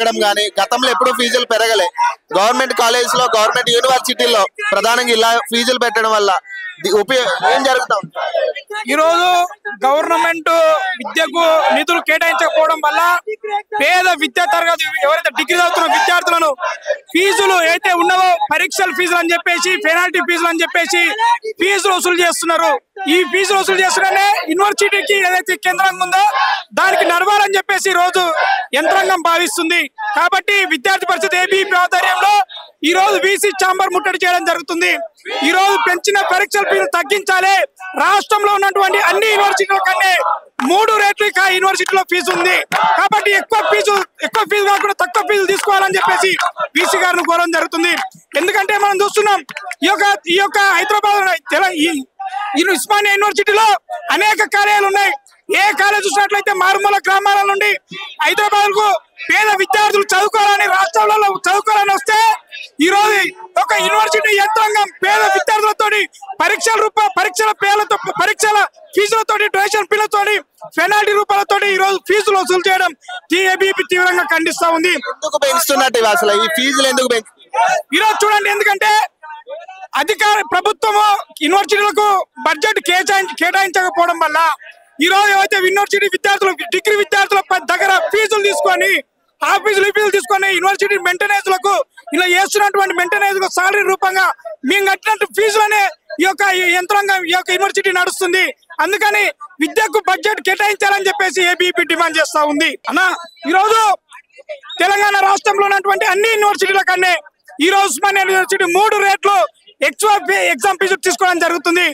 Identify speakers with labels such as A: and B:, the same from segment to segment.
A: పెరగడం గానీ గతంలో ఎప్పుడూ ఫీజులు పెరగలే. గవర్నమెంట్ కాలేజ్ లో గవర్నమెంట్ యూనివర్సిటీల్లో ప్రధానంగా ఇలా ఫీజులు పెట్టడం వల్ల ఏం జరుగుతాం?
B: ఈ రోజు గవర్నమెంట్ విద్యకు నిధులు కేటాయించకపోవడం వల్ల పేద విద్యా తరగతి ఎవరైతే డిగ్రీ చదువుతున్న విద్యార్థులను ఫీజులు అయితే ఉన్నావో పరీక్షల ఫీజులు అని చెప్పేసి పెనాల్టీ ఫీజులు అని చెప్పేసి ఫీజులు వసూలు చేస్తున్నారు. ఈ ఫీజులు వసూలు చేస్తున్నానే యూనివర్సిటీకి ఏదైతే కేంద్రంగా ఉందో దానికి నడవాలని చెప్పేసి ఈ రోజు యంత్రాంగం భావిస్తుంది. కాబట్టి విద్యార్థి పరిషత్ ఏబీవీపీ ఆధ్వర్యంలో ఈ రోజు వీసీ ఛాంబర్ ముట్టడి చేయడం జరుగుతుంది. ఈ రోజు పెంచిన పరీక్షల ఫీజులు తగ్గించాలి. రాష్ట్రంలో ఉన్నటువంటి అన్ని యూనివర్సిటీల కన్నా 3 రెట్లు యూనివర్సిటీలో ఫీజు ఉంది. కాబట్టి ఎక్కువ ఫీజు కాకుండా తక్కువ ఫీజులు తీసుకోవాలని చెప్పేసి వీసీ గారిని కోరడం జరుగుతుంది. ఎందుకంటే మనం చూస్తున్నాం ఈ యొక్క హైదరాబాద్ ఈ ఉస్మానియా యూనివర్సిటీలో అనేక కాలేజీలు ఉన్నాయి. ఏ కాలేజ్ చూసినట్లయితే మారుమూల గ్రామాల నుండి హైదరాబాద్ కు పేద విద్యార్థులు చదువుకోవాలని రాష్ట్రాలలో చదువుకోవాలని వస్తే ఈ రోజు ఒక యూనివర్సిటీ యంత్రాంగం పేద విద్యార్థులతో పరీక్షల ఫీజులతో డొనేషన్ ఫీజులతో పెనాల్టీ రూపాయలతో ఈ రోజు ఫీజులు వసూలు చేయడం ఏబీవీపీ తీవ్రంగా ఖండిస్తా ఉంది.
A: ఎందుకు పెంచుతున్నట్టు అసలు ఈ ఫీజులు ఎందుకు
B: ఈ రోజు చూడండి, ఎందుకంటే అధికార ప్రభుత్వము యూనివర్సిటీలకు బడ్జెట్ కేటాయించకపోవడం వల్ల ఈ రోజు ఏవైతే యూనివర్సిటీ విద్యార్థులు డిగ్రీ విద్యార్థుల దగ్గర ఫీజులు తీసుకొని ఫీజులు తీసుకొని యూనివర్సిటీ మెయింటెనెన్స్ లకు ఇలా చేస్తున్నటువంటి మెయింటెనెన్స్ సాలరీ రూపంగా మేము కట్టినట్టు ఫీజులనే ఈ యొక్క యంత్రాంగం ఈ యొక్క యూనివర్సిటీ నడుస్తుంది. అందుకని విద్యకు బడ్జెట్ కేటాయించాలని చెప్పేసి ఏబీవీపీ డిమాండ్ చేస్తా ఉంది. అన్న ఈ రోజు తెలంగాణ రాష్ట్రంలో ఉన్నటువంటి అన్ని యూనివర్సిటీల కన్నా ఈ రోజు ఉస్మానియా యూనివర్సిటీ 3 రెట్లు ఎగ్జామ్ ఫీజు తీసుకోవడం జరుగుతుంది.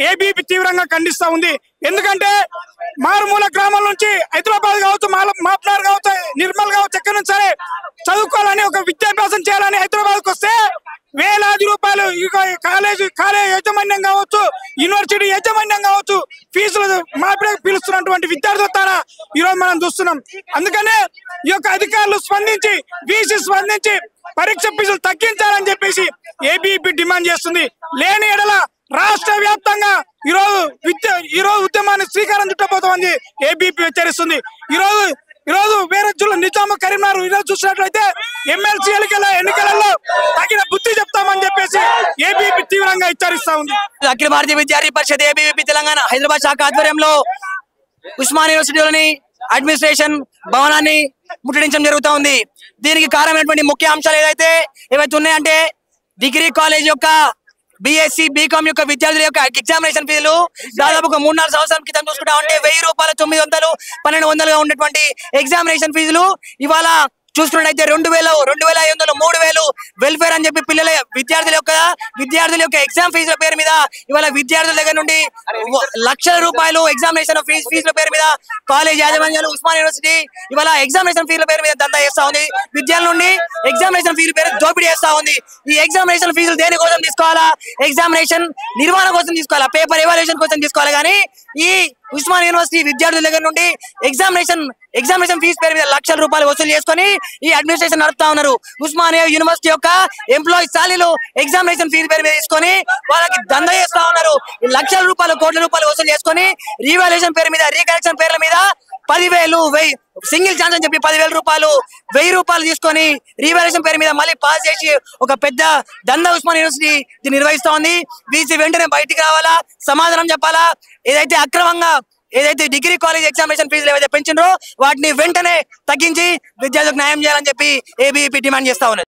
B: ఏబీవీపీ తీవ్రంగా ఖండిస్తా ఉంది. ఎందుకంటే మారుమూల గ్రామాల నుంచి హైదరాబాద్ కావచ్చు, మాప్నార్ కావచ్చు, నిర్మల్ కావచ్చు, ఎక్కడి నుంచి సరే చదువుకోవాలని ఒక విద్యాభ్యాసం చేయాలని హైదరాబాద్కి వస్తే వేలాది రూపాయలు కాలేజ్ యాజమాన్యం కావచ్చు, యూనివర్సిటీ యాజమాన్యం కావచ్చు ఫీజులు మాపే పిలుస్తున్నటువంటి విద్యార్థుల ద్వారా ఈ రోజు మనం చూస్తున్నాం. అందుకనే ఈ యొక్క అధికారులు స్పందించి వీసీ స్పందించి పరీక్ష ఫీజులు తగ్గించాలని చెప్పేసి ఏబీవీపీ డిమాండ్ చేస్తుంది. లేని ఎడల రాష్ట్ర వ్యాప్తంగా ఈ రోజు ఉద్యమాన్ని శ్రీకారం చుట్టబోతోంది ఏబీవీపీ హెచ్చరిస్తుంది. ఈ రోజు వేరే జిల్లా నిజాము కరీంనగర్ ఈరోజు చూసినట్లయితే ఎమ్మెల్సీ ఎన్నికలలో తగిన బుద్ధి చెప్తామని చెప్పేసి ఏబీవీపీ తీవ్రంగా హెచ్చరిస్తా ఉంది.
C: అఖిల భారతీయ విద్యార్థి పరిషత్ ఏబీవీపీ తెలంగాణ హైదరాబాద్ శాఖ ఆధ్వర్యంలో ఉస్మానియా యూనివర్సిటీలోని అడ్మినిస్ట్రేషన్ భవనాన్ని ముట్టడించడం జరుగుతూ ఉంది. దీనికి కారణమైనటువంటి ముఖ్య అంశాలు ఏవైతే ఉన్నాయంటే డిగ్రీ కాలేజ్ యొక్క బీఎస్సీ బీకామ్ యొక్క విద్యార్థుల యొక్క ఎగ్జామినేషన్ ఫీజులు దాదాపు 3-4 సంవత్సరాల క్రితం చూసుకుంటా ఉంటే 1000 రూపాయలు 900 1200గా ఉన్నటువంటి ఎగ్జామినేషన్ ఫీజులు ఇవాళ చూసుకున్నట్టయితే 2000 2500 3000 వెల్ఫేర్ అని చెప్పి విద్యార్థుల యొక్క ఎగ్జామ్ ఫీజుల పేరు మీద ఇవాళ విద్యార్థుల దగ్గర నుండి లక్షల రూపాయలు ఎగ్జామినేషన్ ఫీజుల పేరు మీద కాలేజ్ యాజమాన్యాలు ఉస్మానియా యూనివర్సిటీ ఇవాళ ఎగ్జామినేషన్ ఫీజుల పేరు మీద దందా చేస్తా ఉంది. విద్యార్థుల నుండి ఎగ్జామినేషన్ ఫీజుల పేరు దోపిడీ చేస్తా ఉంది. ఈ ఎగ్జామినేషన్ ఫీజులు దేనికోసం తీసుకోవాలా? ఎగ్జామినేషన్ నిర్వహణ కోసం తీసుకోవాలా, పేపర్ ఎవాల్యుయేషన్ కోసం తీసుకోవాలి. కానీ ఈ ఉస్మానియా యూనివర్సిటీ విద్యార్థుల దగ్గర నుండి ఎగ్జామినేషన్ ఫీజు పేరు మీద లక్షల రూపాయలు వసూలు చేసుకొని ఈ అడ్మినిస్ట్రేషన్ నడుపుతా ఉన్నారు. ఉస్మానియా యూనివర్సిటీ యొక్క ఎంప్లాయీ సాలీలు ఎగ్జామినేషన్ ఫీజు పేరు మీద తీసుకొని వాళ్ళకి దందా చేస్తా ఉన్నారు. లక్షల రూపాయలు కోట్ల రూపాయలు వసూలు చేసుకొని రీవాల్యుయేషన్ పేరు మీద రీకరెక్షన్ పేర్ల మీద 10,000 సింగిల్ ఛాన్స్ అని చెప్పి 10,000 రూపాయలు 1000 రూపాయలు తీసుకొని రీవాల్యుయేషన్ పేరు మీద మళ్ళీ పాస్ చేసి ఒక పెద్ద దందా ఉస్మానియా యూనివర్సిటీ దీన్ని నిర్వహిస్తా ఉంది. వీసీ వెంటనే బయటికి రావాలా, సమాధానం చెప్పాలా. ఏదైతే అక్రమంగా డిగ్రీ కాలేజ్ ఎగ్జామినేషన్ ఫీజులు ఏవైతే పెంచిండ్రో వాటిని వెంటనే తగ్గించి విద్యార్థులకు న్యాయం చేయాలని చెప్పి ఏబీవీపీ డిమాండ్ చేస్తా ఉన్నారు.